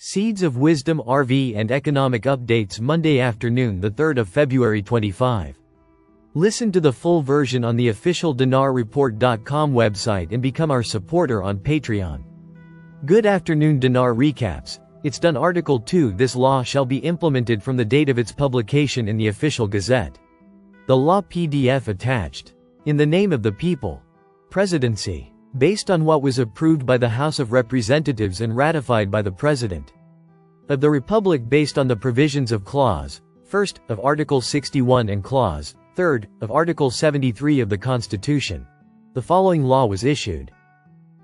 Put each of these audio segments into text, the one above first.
Seeds of Wisdom RV and Economic Updates Monday afternoon, the 3rd of February 25. Listen to the full version on the official dinarreport.com website and become our supporter on Patreon. Good afternoon. Dinar recaps. It's done. Article 2. This law shall be implemented from the date of its publication in the official gazette. The law PDF attached. In the name of the people. Presidency. Based on what was approved by the House of Representatives and ratified by the President of the Republic, based on the provisions of Clause 1st of Article 61 and Clause 3rd of Article 73 of the Constitution. The following law was issued.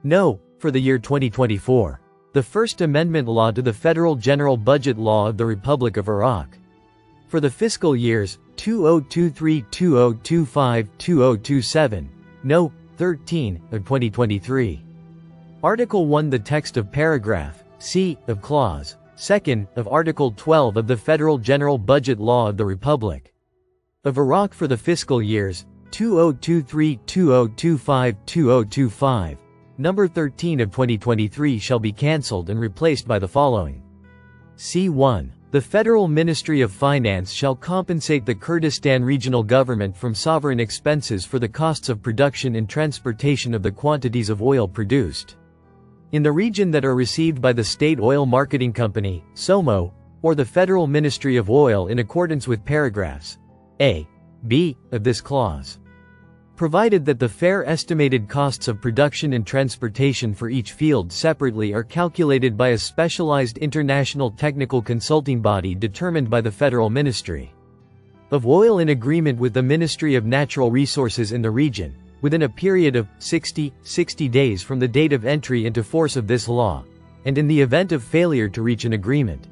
No. For the year 2024. The First Amendment Law to the Federal General Budget Law of the Republic of Iraq. For the fiscal years 2023, 2025, 2027. No. 13 of 2023. Article 1. The text of paragraph C of Clause 2nd of Article 12 of the Federal General Budget Law of the Republic of Iraq for the fiscal years 2023, 2025, 2025. Number 13 of 2023 shall be cancelled and replaced by the following. C1. The Federal Ministry of Finance shall compensate the Kurdistan Regional Government from sovereign expenses for the costs of production and transportation of the quantities of oil produced in the region that are received by the State Oil Marketing Company, SOMO, or the Federal Ministry of Oil in accordance with paragraphs A, B, of this clause. Provided that the fair estimated costs of production and transportation for each field separately are calculated by a specialized international technical consulting body determined by the Federal Ministry of Oil in agreement with the Ministry of Natural Resources in the region, within a period of 60 days from the date of entry into force of this law, and in the event of failure to reach an agreement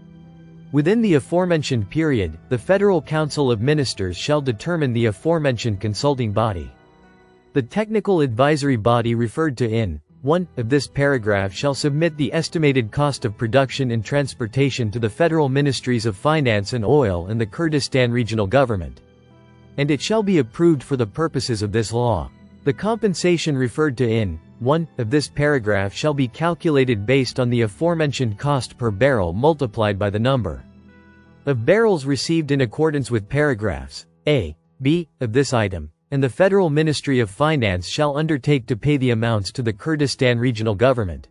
within the aforementioned period, the Federal Council of Ministers shall determine the aforementioned consulting body. The technical advisory body referred to in 1 of this paragraph shall submit the estimated cost of production and transportation to the Federal Ministries of Finance and Oil and the Kurdistan Regional Government, and it shall be approved for the purposes of this law. The compensation referred to in 1 of this paragraph shall be calculated based on the aforementioned cost per barrel multiplied by the number of barrels received in accordance with paragraphs A, B, of this item, and the Federal Ministry of Finance shall undertake to pay the amounts to the Kurdistan Regional Government.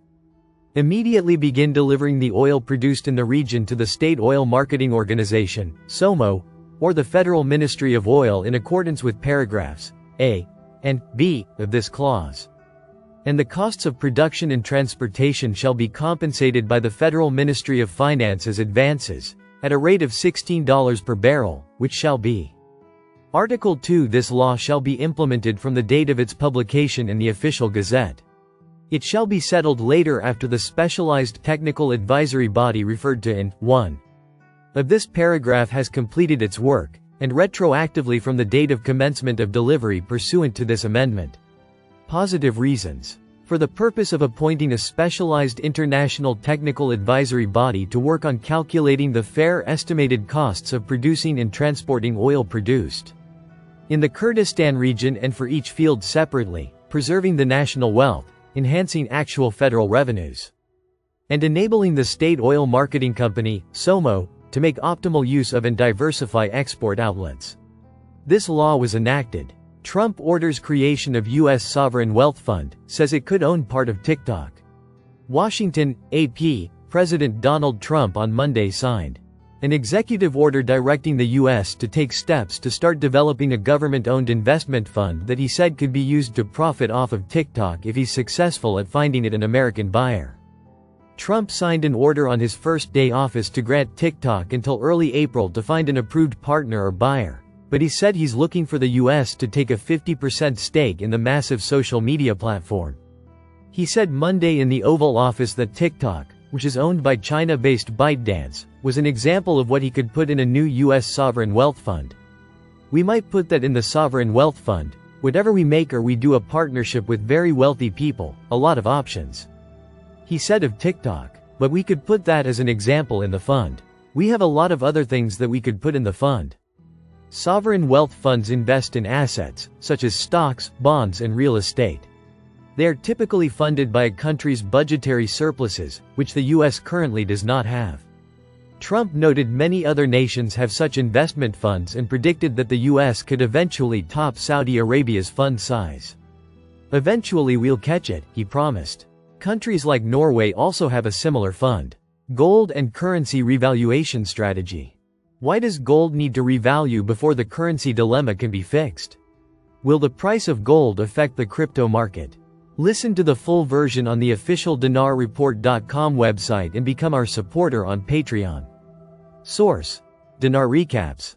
Immediately begin delivering the oil produced in the region to the State Oil Marketing Organization, SOMO, or the Federal Ministry of Oil in accordance with paragraphs A and B of this clause. And the costs of production and transportation shall be compensated by the Federal Ministry of Finance as advances, at a rate of $16 per barrel, which shall be Article 2. This law shall be implemented from the date of its publication in the official gazette. It shall be settled later after the specialized technical advisory body referred to in 1 of this paragraph has completed its work, and retroactively from the date of commencement of delivery pursuant to this amendment. Positive reasons. For the purpose of appointing a specialized international technical advisory body to work on calculating the fair estimated costs of producing and transporting oil produced in the Kurdistan region and for each field separately, preserving the national wealth, enhancing actual federal revenues, and enabling the State Oil Marketing Company, SOMO, to make optimal use of and diversify export outlets. This law was enacted. Trump orders creation of U.S. Sovereign Wealth Fund, says it could own part of TikTok. Washington, AP, President Donald Trump on Monday signed an executive order directing the U.S. to take steps to start developing a government-owned investment fund that he said could be used to profit off of TikTok if he's successful at finding it an American buyer. Trump signed an order on his first day office to grant TikTok until early April to find an approved partner or buyer, but he said he's looking for the U.S. to take a 50% stake in the massive social media platform. He said Monday in the Oval Office that TikTok, which is owned by China-based ByteDance, was an example of what he could put in a new U.S. sovereign wealth fund. We might put that in the sovereign wealth fund, whatever we make, or we do a partnership with very wealthy people, a lot of options. He said of TikTok, but we could put that as an example in the fund. We have a lot of other things that we could put in the fund. Sovereign wealth funds invest in assets, such as stocks, bonds and real estate. They are typically funded by a country's budgetary surpluses, which the US currently does not have. Trump noted many other nations have such investment funds and predicted that the US could eventually top Saudi Arabia's fund size. Eventually we'll catch it, he promised. Countries like Norway also have a similar fund. Gold and currency revaluation strategy. Why does gold need to revalue before the currency dilemma can be fixed? Will the price of gold affect the crypto market? Listen to the full version on the official dinarreport.com website and become our supporter on Patreon. Source: Dinar Recaps.